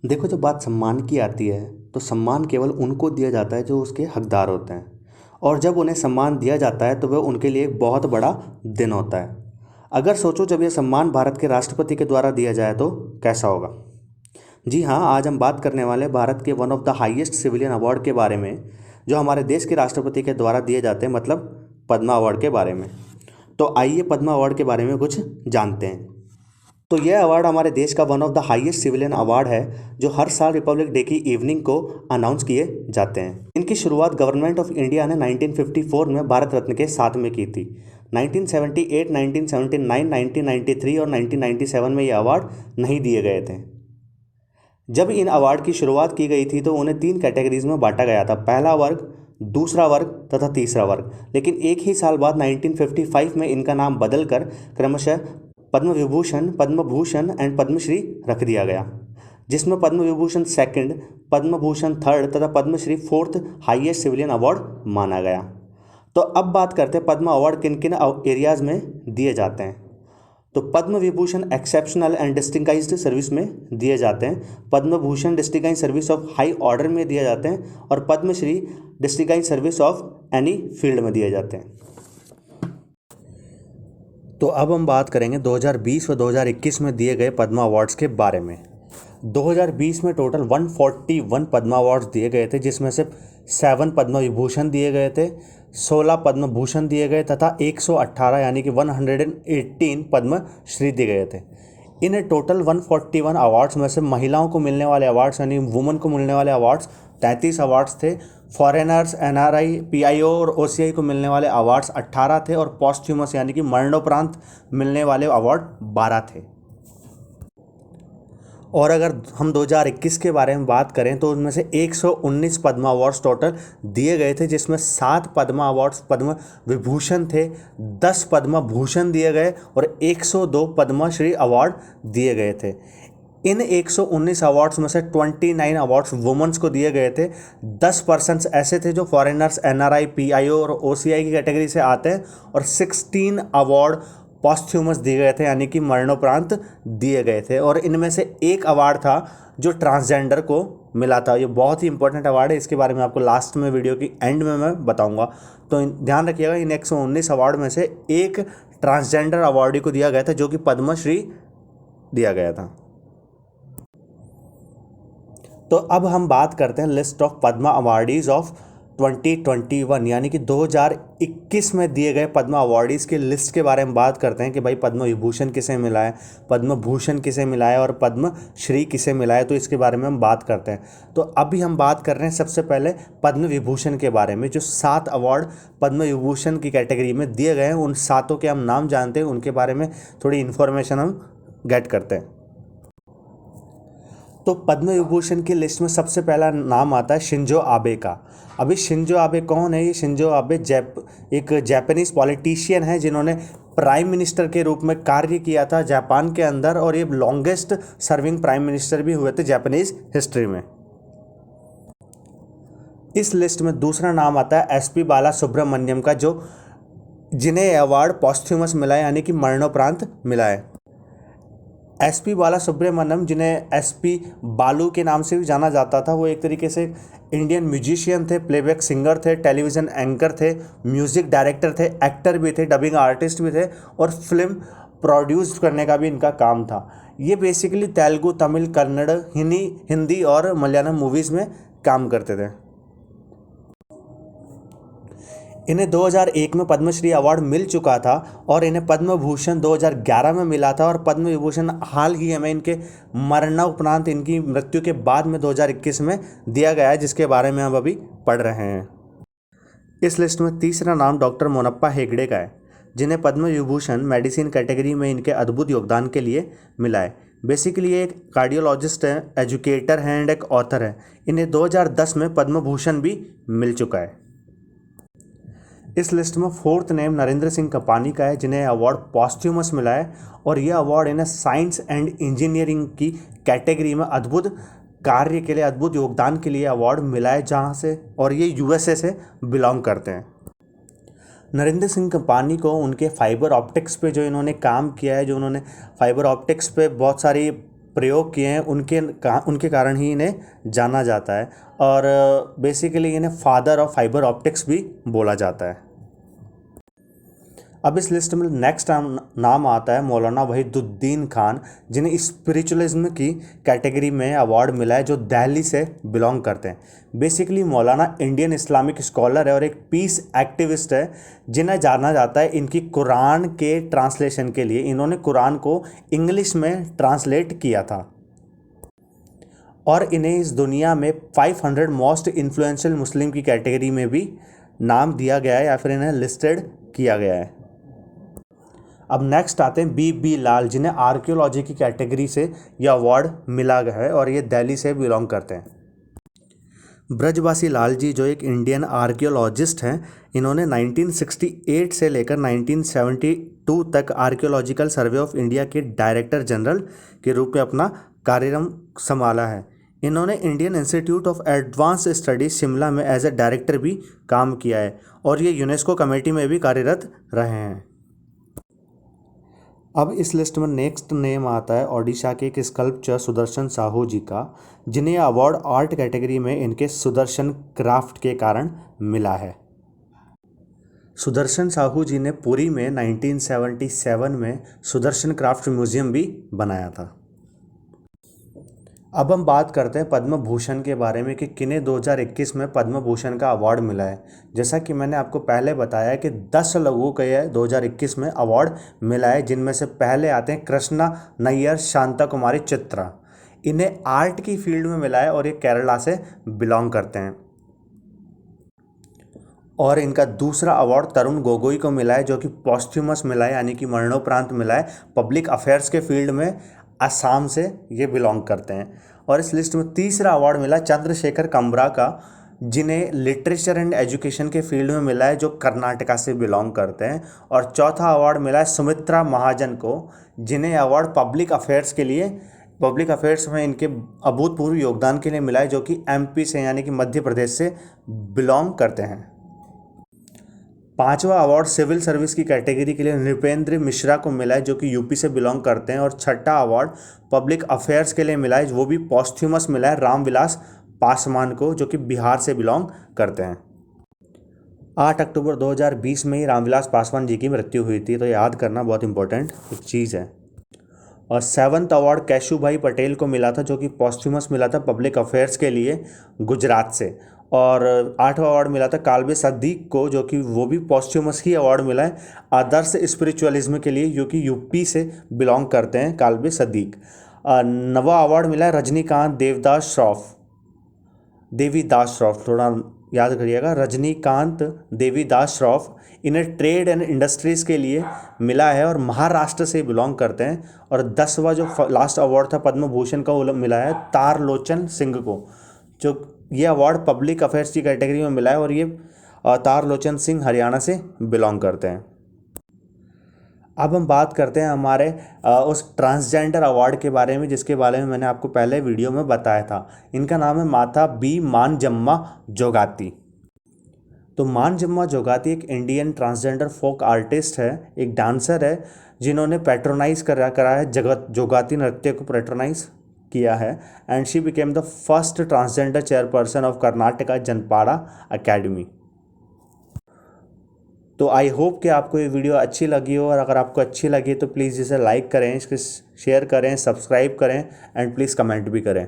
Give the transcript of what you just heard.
देखो, जब बात सम्मान की आती है तो सम्मान केवल उनको दिया जाता है जो उसके हकदार होते हैं। और जब उन्हें सम्मान दिया जाता है तो वह उनके लिए एक बहुत बड़ा दिन होता है। अगर सोचो, जब यह सम्मान भारत के राष्ट्रपति के द्वारा दिया जाए तो कैसा होगा। जी हाँ, आज हम बात करने वाले हैं भारत के one of the highest civilian award के बारे में, जो हमारे देश के राष्ट्रपति के द्वारा दिए जाते हैं, मतलब पद्मा अवार्ड के बारे में। तो आइए पद्मा अवार्ड के बारे में कुछ जानते हैं। तो यह अवार्ड हमारे देश का one of the highest civilian award है, जो हर साल रिपब्लिक डे की इवनिंग को अनाउंस किए जाते हैं। इनकी शुरुआत गवर्नमेंट ऑफ इंडिया ने 1954 में भारत रत्न के साथ में की थी। 1978, 1979, 1993 और 1997 में ये अवार्ड नहीं दिए गए थे। जब इन अवार्ड की शुरुआत की गई थी तो उन्हें 3 कैटेगरीज में बांटा गया था: पहला वर्ग, दूसरा वर्ग तथा तीसरा वर्ग। लेकिन एक ही साल बाद 1955 में इनका नाम बदलकर क्रमशः पद्म विभूषण, पद्म भूषण एंड पद्मश्री रख दिया गया, जिसमें पद्म विभूषण सेकंड, पद्म भूषण थर्ड तथा Padmashri fourth highest civilian award माना गया। तो अब बात करते हैं पद्म अवार्ड किन किन एरियाज में दिए जाते हैं। तो Padma Vibhushan exceptional and distinguished service में दिए जाते हैं, Padma Bhushan distinguished service of high order में दिए जाते हैं, और Padma Shri distinguished service of any field में दिए जाते हैं। तो अब हम बात करेंगे 2020 व 2021 में दिए गए पद्मा अवार्ड्स के बारे में। 2020 में टोटल 141 पद्मा अवार्ड्स दिए गए थे, जिसमें से 7 पद्म विभूषण दिए गए थे, 16 पद्म भूषण दिए गए तथा 118 यानी कि 118 पद्म श्री दिए गए थे। इन टोटल 141 अवार्ड्स में से महिलाओं को मिलने वाले अवार्ड्स यानी वुमेन को मिलने वाले अवार्ड्स 33 अवार्ड्स थे, फॉरेनर्स, एनआरआई, पीआईओ और ओसीआई को मिलने वाले अवार्ड्स 18 थे, और पॉस्ट्यूमस यानी कि मरणोपरांत मिलने वाले अवार्ड 12 थे। और अगर हम 2021 के बारे में बात करें तो उनमें से 119 पद्मा अवार्ड्स टोटल दिए गए थे, जिसमें 7 पद्मा अवार्ड्स पद्म विभूषण थे, 10 पद्म भूषण दिए गए और 102 पद्मश्री अवार्ड दिए गए थे। इन 119 अवार्ड्स में से 29 अवार्ड्स वुमेन्स को दिए गए थे। 10% ऐसे थे जो फॉरेनर्स, एनआरआई, पीआईओ और ओसीआई की कैटेगरी से आते हैं, और 16 अवार्ड पॉस्ट्यूमस दिए गए थे यानी कि मरणोपरांत दिए गए थे। और इनमें से एक अवार्ड था जो ट्रांसजेंडर को मिला था। ये बहुत ही इंपॉर्टेंट अवार्ड है, इसके बारे में आपको लास्ट में वीडियो की एंड में मैं बताऊंगा। तो ध्यान रखिएगा, इन 119 अवार्ड में से एक ट्रांसजेंडर अवार्डी को दिया गया था, जो कि पद्मश्री दिया गया था। तो अब हम बात करते हैं list of Padma awardees of 2021 यानी कि 2021 में दिए गए पद्मा अवार्डीज़ की लिस्ट के बारे में बात करते हैं कि भाई पद्म विभूषण किसे मिला है, पद्म भूषण किसे मिला है और पद्म श्री किसे मिला है। तो इसके बारे में हम बात करते हैं। तो अभी हम बात कर रहे हैं सबसे पहले पद्म विभूषण के बारे में। जो 7 अवार्ड पद्म विभूषण की कैटेगरी में दिए गए हैं, उन 7 के हम नाम जानते हैं, उनके बारे में थोड़ी इन्फॉर्मेशन हम गेट करते हैं। तो पद्म विभूषण की लिस्ट में सबसे पहला नाम आता है शिंजो आबे का। अभी शिंजो आबे कौन है? ये शिंजो आबे एक जापानीज पॉलिटिशियन है, जिन्होंने प्राइम मिनिस्टर के रूप में कार्य किया था जापान के अंदर, और ये लॉन्गेस्ट सर्विंग प्राइम मिनिस्टर भी हुए थे जापानीज हिस्ट्री में। इस लिस्ट में दूसरा नाम आता है एसपी बाला सुब्रमण्यम का, जो जिन्हें अवार्ड पॉस्ट्यूमस मिला है यानी कि मरणोपरांत मिला है। एसपी बाला सुब्रमण्यम, जिन्हें एसपी बालू के नाम से भी जाना जाता था, वो एक तरीके से इंडियन म्यूजिशियन थे, प्लेबैक सिंगर थे, टेलीविज़न एंकर थे, म्यूज़िक डायरेक्टर थे, एक्टर भी थे, डबिंग आर्टिस्ट भी थे, और फिल्म प्रोड्यूस करने का भी इनका काम था। ये बेसिकली तेलुगु, तमिल, कन्नड़, हिंदी और मलयालम मूवीज़ में काम करते थे। इन्हें 2001 में पद्मश्री अवार्ड मिल चुका था, और इन्हें पद्म भूषण 2011 में मिला था, और पद्म विभूषण हाल ही में इनके मरणोपरांत, इनकी मृत्यु के बाद में 2021 में दिया गया है, जिसके बारे में हम अभी पढ़ रहे हैं। इस लिस्ट में तीसरा नाम डॉक्टर मोनप्पा हेगड़े का है, जिन्हें पद्म विभूषण मेडिसिन कैटेगरी में इनके अद्भुत योगदान के लिए मिला है। बेसिकली ये एक कार्डियोलॉजिस्ट है, एजुकेटर हैं एंड एक ऑथर है। इन्हें 2010 में पद्म भूषण भी मिल चुका है। इस लिस्ट में फोर्थ नेम नरेंद्र सिंह कपानी का है, जिन्हें अवार्ड पॉस्ट्यूमस मिला है, और यह अवार्ड इन्हें साइंस एंड इंजीनियरिंग की कैटेगरी में अद्भुत कार्य के लिए, अद्भुत योगदान के लिए अवार्ड मिला है, जहां से, और ये यूएसए से बिलोंग करते हैं। नरेंद्र सिंह कपानी को उनके फाइबर ऑप्टिक्स पे जो इन्होंने काम किया है, जो उन्होंने फाइबर ऑप्टिक्स पे बहुत सारी प्रयोग किए हैं उनके कारण ही इन्हें जाना जाता है। और बेसिकली इन्हें फादर ऑफ फाइबर ऑप्टिक्स भी बोला जाता है। अब इस लिस्ट में नेक्स्ट नाम आता है मौलाना वहीदुद्दीन खान, जिन्हें स्पिरिचुअलिज्म की कैटेगरी में अवार्ड मिला है, जो दिल्ली से बिलोंग करते हैं। बेसिकली मौलाना इंडियन इस्लामिक स्कॉलर है और एक पीस एक्टिविस्ट है, जिन्हें जाना जाता है इनकी कुरान के ट्रांसलेशन के लिए। इन्होंने कुरान को इंग्लिश में ट्रांसलेट किया था और इन्हें इस दुनिया में 500 मोस्ट इन्फ्लुएंशियल मुस्लिम की कैटेगरी में भी नाम दिया गया है या फिर इन्हें लिस्टेड किया गया है। अब नेक्स्ट आते हैं बी लाल, जिन्हें आर्कियोलॉजी की कैटेगरी से यह अवार्ड मिला गया है और ये दिल्ली से बिलोंग करते हैं। ब्रजवासी लाल जी जो एक इंडियन आर्कियोलॉजिस्ट हैं, इन्होंने 1968 से लेकर 1972 तक आर्कियोलॉजिकल सर्वे ऑफ इंडिया के डायरेक्टर जनरल के रूप में अपना कार्यक्रम संभाला है। इन्होंने Indian institute of advance studies Shimla में एज ए डायरेक्टर भी काम किया है और ये यूनेस्को कमेटी में भी कार्यरत रहे हैं। अब इस लिस्ट में नेक्स्ट नेम आता है ओडिशा के एक स्कल्पचर सुदर्शन साहू जी का, जिन्हें अवार्ड आर्ट कैटेगरी में इनके सुदर्शन क्राफ्ट के कारण मिला है। सुदर्शन साहू जी ने पुरी में 1977 में सुदर्शन क्राफ्ट म्यूजियम भी बनाया था। अब हम बात करते हैं पद्म भूषण के बारे में कि किन्हें 2021 में पद्म भूषण का अवार्ड मिला है। जैसा कि मैंने आपको पहले बताया कि 10 लोगों को यह 2021 में अवार्ड मिला है, जिनमें से पहले आते हैं कृष्णा नैयर, शांता कुमारी, चित्रा। इन्हें आर्ट की फील्ड में मिला है और ये केरला से बिलोंग करते हैं। और इनका दूसरा अवार्ड तरुण गोगोई को मिला है, जो कि पॉस्थ्यूमस मिला है, यानी कि मरणोपरांत मिला है। पब्लिक अफेयर्स के फील्ड में असम से ये बिलोंग करते हैं। और इस लिस्ट में तीसरा अवार्ड मिला चंद्रशेखर कंबरा का, जिन्हें लिटरेचर एंड एजुकेशन के फील्ड में मिला है, जो कर्नाटका से बिलोंग करते हैं। और चौथा अवार्ड मिला है सुमित्रा महाजन को, जिन्हें अवार्ड पब्लिक अफेयर्स में इनके अभूतपूर्व योगदान के लिए मिला है, जो कि एमपी से यानी कि मध्य प्रदेश से बिलोंग करते हैं। पांचवा अवार्ड सिविल सर्विस की कैटेगरी के लिए नृपेंद्र मिश्रा को मिला है, जो कि यूपी से बिलोंग करते हैं। और छठा अवार्ड पब्लिक अफेयर्स के लिए मिला है, वो भी पॉस्थ्यूमस मिला है, रामविलास पासवान को, जो कि बिहार से बिलोंग करते हैं। 8 अक्टूबर 2020 में ही रामविलास पासवान जी की मृत्यु हुई थी, तो याद करना बहुत इंपॉर्टेंट एक चीज़ है। और 7वां अवार्ड केशुभाई पटेल को मिला था, जो कि पॉस्थ्यूमस मिला था पब्लिक अफेयर्स के लिए गुजरात से। और 8वां अवार्ड मिला था काल्बे सद्दीक को, जो कि वो भी पॉस्थ्यूमस ही अवार्ड मिला है आदर्श स्पिरिचुअलिज्म के लिए, जो कि यूपी से बिलोंग करते हैं काल्बे सद्दीक। 9वां अवार्ड मिला है रजनीकांत देवीदास श्रॉफ, थोड़ा याद करिएगा, रजनीकांत देवीदास श्रॉफ। इन्हें ट्रेड एंड इंडस्ट्रीज़ के लिए मिला है और महाराष्ट्र से बिलोंग करते हैं। और 10वां जो लास्ट अवार्ड था पद्म भूषण का, वो मिला है तारलोचन सिंह को, जो ये अवार्ड पब्लिक अफेयर्स की कैटेगरी में मिला है। और ये तारलोचन सिंह हरियाणा से बिलोंग करते हैं। अब हम बात करते हैं हमारे उस ट्रांसजेंडर अवार्ड के बारे में, जिसके बारे में मैंने आपको पहले वीडियो में बताया था। इनका नाम है माता बी मानजम्मा जोगाती। तो मानजम्मा जोगाती एक इंडियन ट्रांसजेंडर फोक आर्टिस्ट है, एक डांसर है, जिन्होंने पैट्रोनाइज करा है जोगाती नृत्य को पैट्रोनाइज किया है। And she became the first transgender chairperson of Karnataka Janapada academy. तो आई होप कि आपको ये वीडियो अच्छी लगी हो, और अगर आपको अच्छी लगी तो प्लीज़ इसे लाइक करें, इसके शेयर करें, सब्सक्राइब करें एंड प्लीज़ कमेंट भी करें।